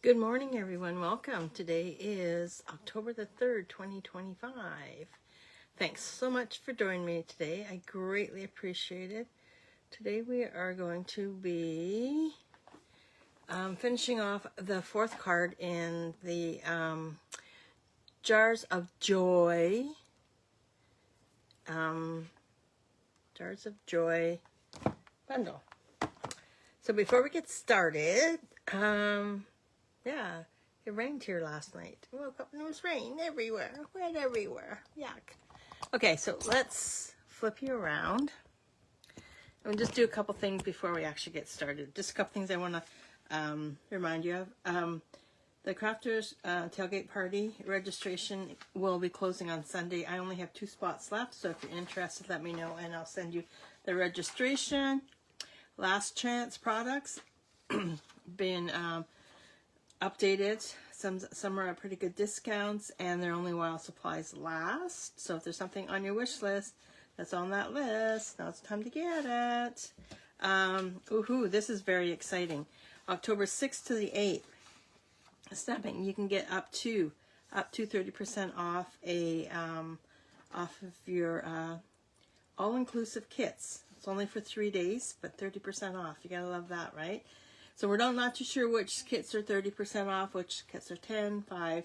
Good morning, everyone. Welcome. Today is October the 3rd, 2025. Thanks so much for joining me today. I greatly appreciate it. Today we are going to be finishing off the fourth card in the Jars of Joy. Jars of Joy bundle. So before we get started, yeah, it rained here last night. I woke up and there was rain everywhere. Wet everywhere. Yuck. Okay, so let's flip you around. And just do a couple things before we actually get started. Just a couple things I want to remind you of. The Crafters Tailgate Party registration will be closing on Sunday. I only have 2 spots left, so if you're interested, let me know and I'll send you the registration. Last chance products been updated. Some are at pretty good discounts, and they're only while supplies last. So if there's something on your wish list that's on that list, now it's time to get it. Woohoo! This is very exciting. October 6th to the 8th, Stampin', you can get up to 30% off off of your all-inclusive kits. It's only for 3 days, but 30% off. You gotta love that, right? So we're not too sure which kits are 30% off, which kits are 10, 5,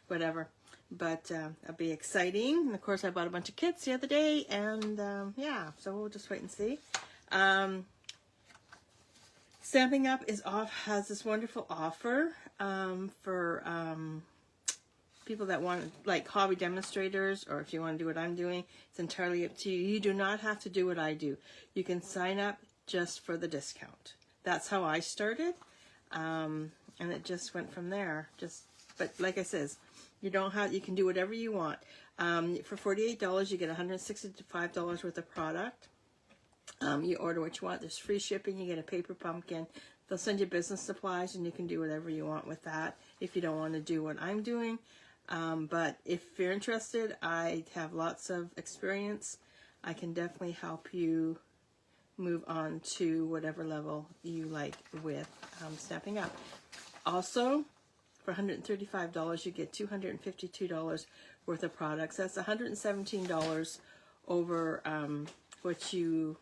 whatever. But that'll be exciting. And of course, I bought a bunch of kits the other day, and yeah, so we'll just wait and see. Stampin' Up has this wonderful offer for people that want, like hobby demonstrators, or if you want to do what I'm doing, it's entirely up to you. You do not have to do what I do. You can sign up just for the discount. That's how I started, and it just went from there. But like I says, you can do whatever you want. For $48, you get $165 worth of product. You order what you want. There's free shipping. You get a paper pumpkin. They'll send you business supplies, and you can do whatever you want with that if you don't want to do what I'm doing. But if you're interested, I have lots of experience. I can definitely help you move on to whatever level you like with Stampin' Up. Also, for $135, you get $252 worth of products. That's $117 over what you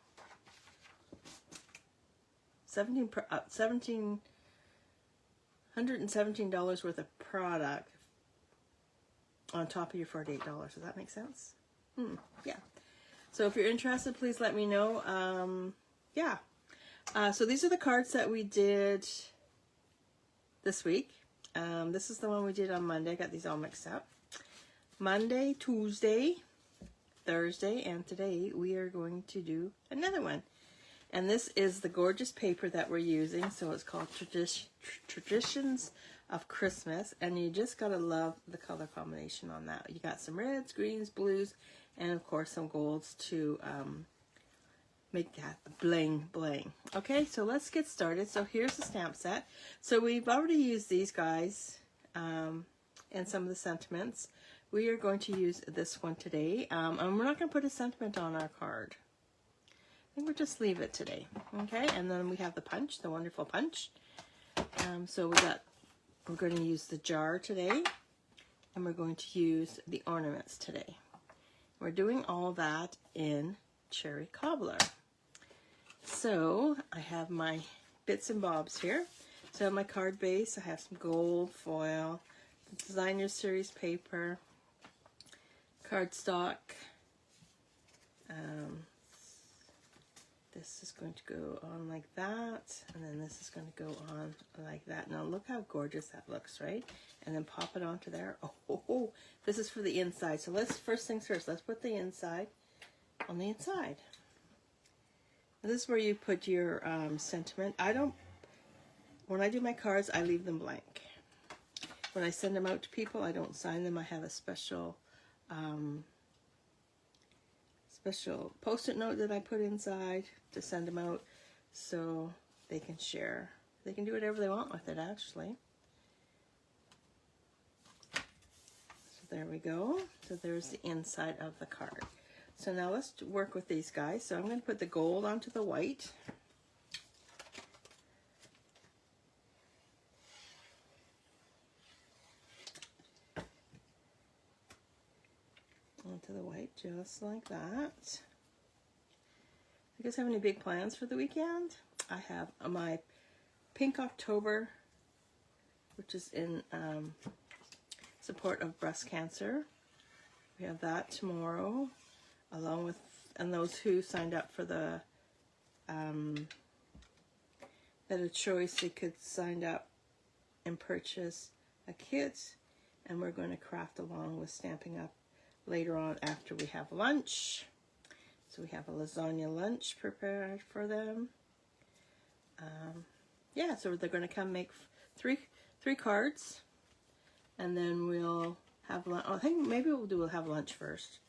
$117 worth of product on top of your $48. Does that make sense? Yeah. So if you're interested, please let me know. Yeah. So these are the cards that we did this week. This is the one we did on Monday. I got these all mixed up. Monday, Tuesday, Thursday, and today we are going to do another one. And this is the gorgeous paper that we're using. So it's called Traditions of Christmas. And you just got to love the color combination on that. You got some reds, greens, blues, and of course some golds to make that bling bling. Okay, so let's get started. So here's the stamp set. So we've already used these guys and some of the sentiments. We are going to use this one today, and we're not going to put a sentiment on our card. I think we'll just leave it today. Okay, and then we have the punch, the wonderful punch. So we're going to use the jar today, and we're going to use the ornaments today. We're doing all that in Cherry Cobbler. So I have my bits and bobs here. So I have my card base. I have some gold foil, designer series paper, cardstock. This is going to go on like that, and then this is going to go on like that. Now look how gorgeous that looks, right? And then pop it onto there. Oh, this is for the inside. So first things first, let's put the inside on the inside. Now this is where you put your sentiment. When I do my cards, I leave them blank. When I send them out to people, I don't sign them. I have a special post-it note that I put inside to send them out so they can share. They can do whatever they want with it, actually. So there we go. So there's the inside of the card. So now let's work with these guys. So I'm going to put the gold onto the white. onto the white just like that. You guys have any big plans for the weekend? I have my Pink October, which is in support of breast cancer. We have that tomorrow, along with, and those who signed up for the at a choice, they could sign up and purchase a kit, and we're going to craft along with Stamping Up later on after we have lunch. So we have a lasagna lunch prepared for them. Yeah, so they're going to come make three cards, and then we'll have lunch. Oh, I think maybe we'll have lunch first.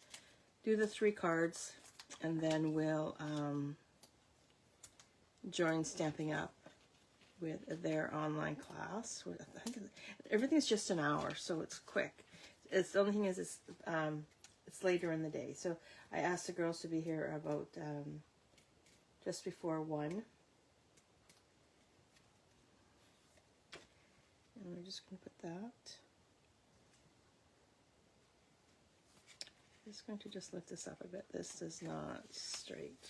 Do the 3 cards, and then we'll join Stamping Up with their online class. I think everything's just an hour, so it's quick. It's the only thing is it's later in the day. So I asked the girls to be here about just before 1. And we're just going to put that. I'm just going to just lift this up a bit. This is not straight.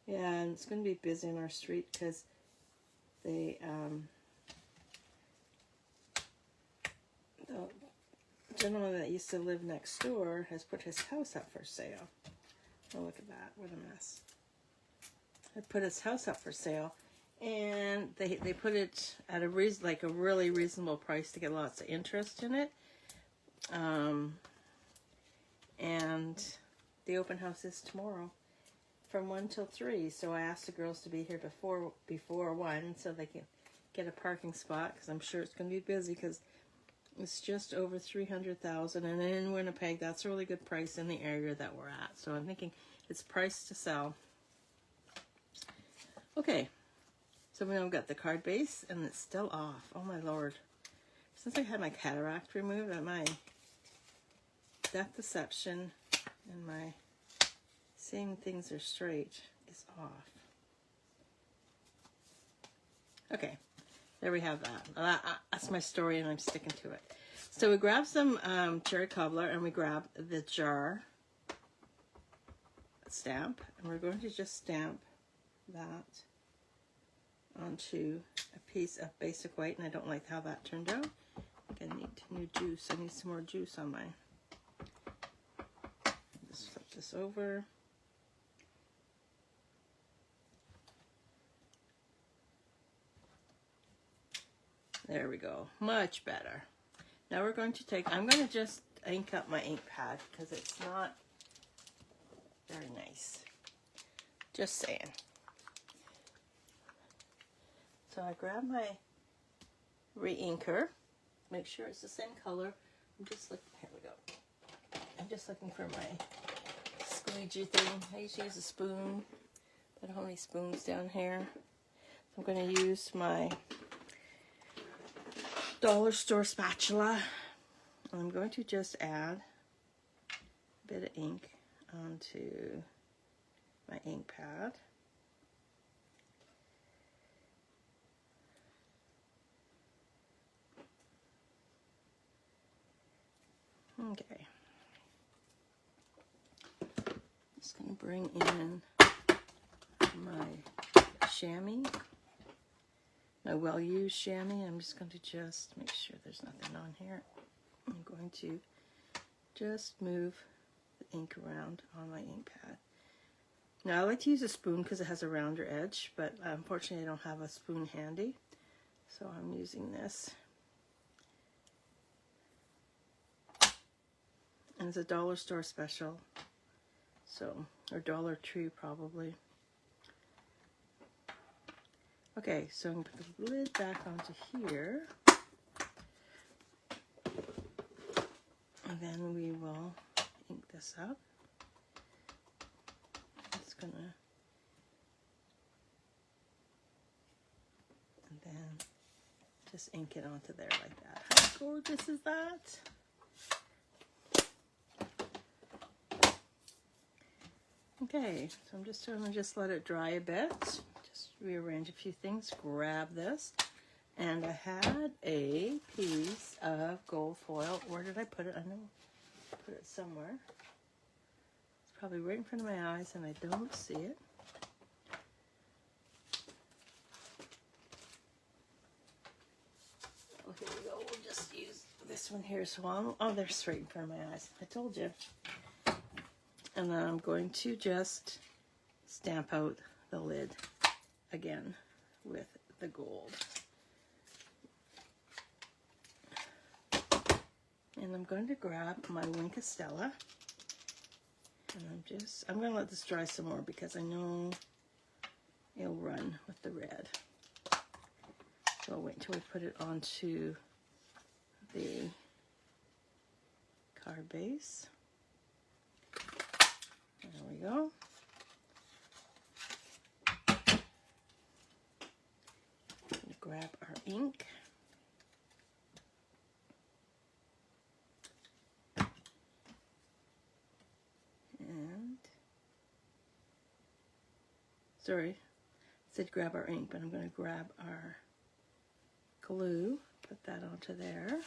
Yeah, and it's going to be busy on our street because they, the gentleman that used to live next door has put his house up for sale. Oh, look at that. What a mess. He put his house up for sale, and they put it at a really reasonable price to get lots of interest in it. And the open house is tomorrow from 1 till 3. So I asked the girls to be here before 1 so they can get a parking spot, because I'm sure it's going to be busy because it's just over $300,000, and in Winnipeg that's a really good price in the area that we're at. So I'm thinking it's priced to sell. Okay, so now we've got the card base, and it's still off. Oh my lord! Since I had my cataract removed, my depth perception and my seeing things are straight is off. Okay, there we have that. That's my story, and I'm sticking to it. So we grab some Cherry Cobbler, and we grab the jar stamp, and we're going to just stamp that onto a piece of basic white, and I don't like how that turned out. I think I need new juice. I need some more juice on my. Just flip this over. There we go. Much better. Now we're going to take, I'm going to just ink up my ink pad because it's not very nice. Just saying. So I grab my re-inker. Make sure it's the same color. I'm just looking, here we go. I'm just looking for my squeegee thing. I usually use a spoon. I don't have any spoons down here. So I'm going to use my dollar store spatula. I'm going to just add a bit of ink onto my ink pad. Okay. Just going to bring in my chamois. My well-used chamois. I'm just going to just make sure there's nothing on here. I'm going to just move the ink around on my ink pad. Now I like to use a spoon because it has a rounder edge, but unfortunately I don't have a spoon handy, so I'm using this. And it's a dollar store special, so, or Dollar Tree probably. Okay, so I'm going to put the lid back onto here. And then we will ink this up. It's going to, and then just ink it onto there like that. How gorgeous is that? Okay, so I'm just going to let it dry a bit. Just rearrange a few things, grab this, And I had a piece of gold foil. Where did I put it? I know I put it somewhere. It's probably right in front of my eyes and I don't see it. Oh, here we go. We'll just use this one here. So oh, they're straight in front of my eyes. I told you. And then I'm going to just stamp out the lid again with the gold. And I'm going to grab my Wink of Stella. And I'm going to let this dry some more because I know it'll run with the red. So I'll wait until we put it onto the card base. There we go. Grab our ink. And, sorry, I said grab our ink, but I'm going to grab our glue, put that onto there.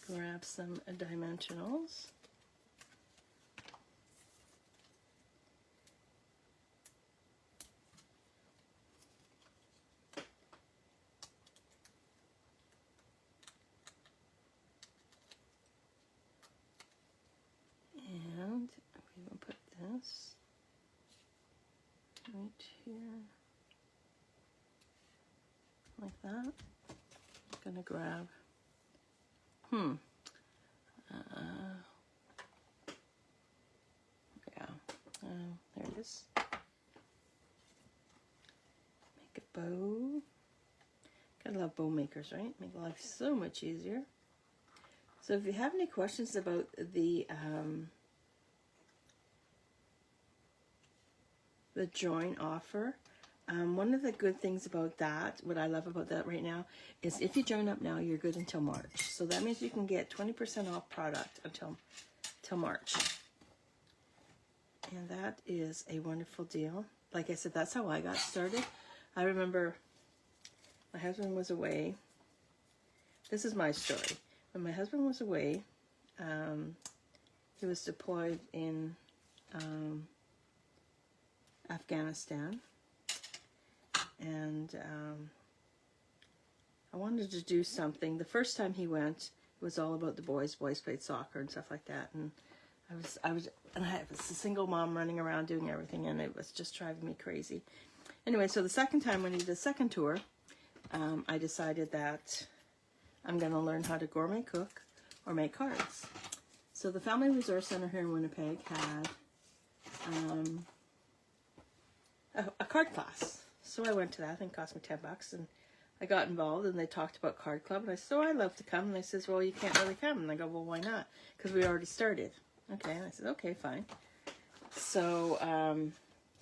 Grab some dimensionals. And we will put this right here, like that. I'm gonna grab, there it is. Make a bow. Gotta love bow makers, right? Make life so much easier. So if you have any questions about the join offer, one of the good things about that, what I love about that right now, is if you join up now, you're good until March. So that means you can get 20% off product until March. And that is a wonderful deal. Like I said, that's how I got started. I remember my husband was away. This is my story. When my husband was away, he was deployed in Afghanistan. And I wanted to do something. The first time he went, it was all about the boys. Boys played soccer and stuff like that. And I was a single mom running around doing everything, and it was just driving me crazy. Anyway, so the second time when he did the second tour, I decided that I'm going to learn how to gourmet cook or make cards. So the Family Resource Center here in Winnipeg had a card class. So I went to that. I think it cost me $10, and I got involved, and they talked about card club, and I said, oh, I'd love to come. And they says, well, you can't really come. And I go, well, why not? Because we already started. Okay, and I said, okay, fine. So,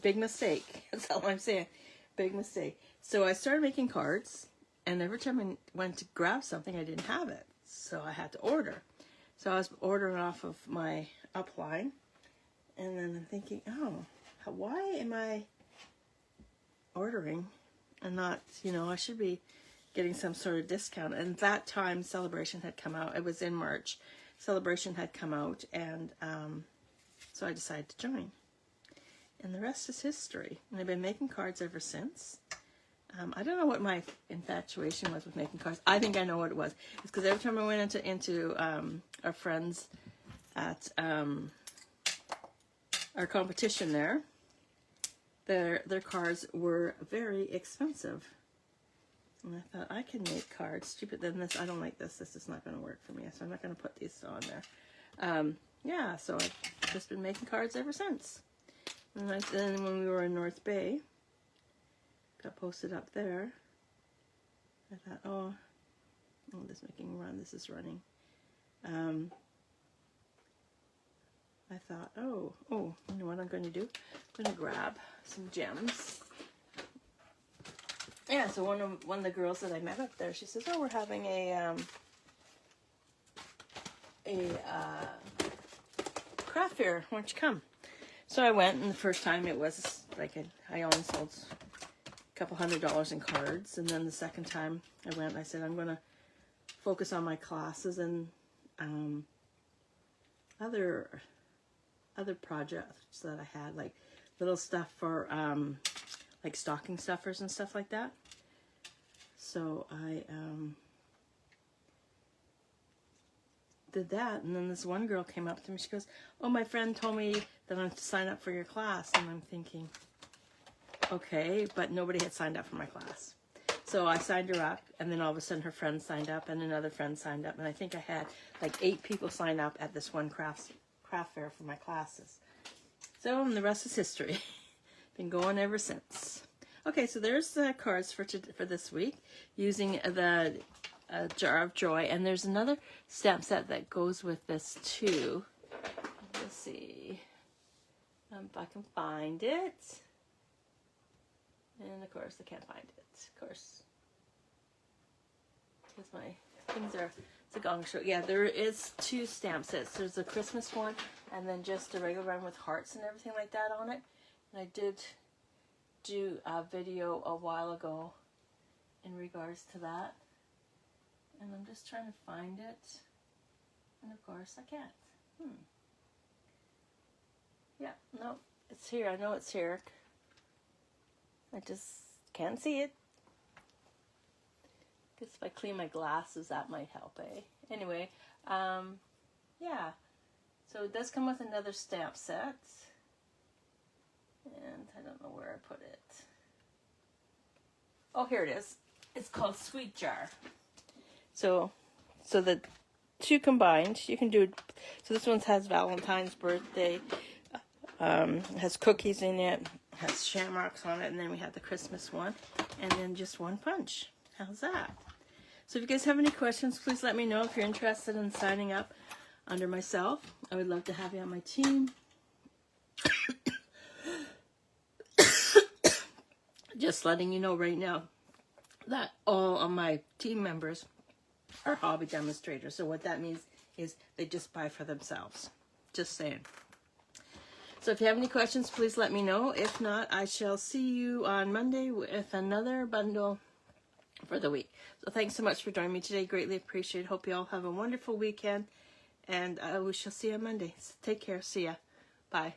big mistake. That's all I'm saying. Big mistake. So I started making cards, and every time I went to grab something, I didn't have it. So I had to order. So I was ordering off of my upline, and then I'm thinking, oh, why am I ordering and not, I should be getting some sort of discount. And that time Celebration had come out. It was in March. Celebration had come out, and so I decided to join. And the rest is history. And I've been making cards ever since. I don't know what my infatuation was with making cards. I think I know what it was. It's because every time I went into our friends at our competition there, their cards were very expensive. And I thought, I can make cards. Stupid than this. I don't like this. This is not going to work for me. So I'm not going to put these on there. Yeah, so I've just been making cards ever since. And then when we were in North Bay, got posted up there. I thought, oh, this is making a run. This is running. I thought, oh, you know what I'm going to do? I'm going to grab some gems. Yeah, so one of the girls that I met up there, she says, oh, we're having a craft fair. Why don't you come? So I went, and the first time it was like I only sold a couple $100 in cards, and then the second time I went, I said I'm going to focus on my classes and other projects that I had, like little stuff for like stocking stuffers and stuff like that. So I did that, and then this one girl came up to me. She goes, "Oh, my friend told me that I'm to sign up for your class." And I'm thinking, okay, but nobody had signed up for my class. So I signed her up, and then all of a sudden her friend signed up, and another friend signed up, and I think I had like 8 people sign up at this one craft fair for my classes. So and the rest is history. Been going ever since. Okay, so there's the cards for this week using the Jar of Joy, and there's another stamp set that goes with this too. Let's see if I can find it. And of course I can't find it, of course, because my things are, it's a gong show. Yeah, there is 2 stamp sets. There's a Christmas one and then just a regular one with hearts and everything like that on it. And I did do a video a while ago in regards to that. And I'm just trying to find it. And of course I can't. Yeah, no, it's here. I know it's here. I just can't see it. Guess if I clean my glasses, that might help, eh? Anyway, yeah. So it does come with another stamp set. And I don't know where I put it. Oh, here it is. It's called Sweet Jar. So the 2 combined, you can do, so this one has Valentine's birthday, has cookies in it, has shamrocks on it, and then we have the Christmas one, and then just one punch. How's that? So if you guys have any questions, please let me know. If you're interested in signing up under myself, I would love to have you on my team. Just letting you know right now that all of my team members are hobby demonstrators. So what that means is they just buy for themselves. Just saying. So if you have any questions, please let me know. If not, I shall see you on Monday with another bundle for the week. So thanks so much for joining me today. Greatly appreciate it. Hope you all have a wonderful weekend. And we shall see you on Monday. So take care. See ya. Bye.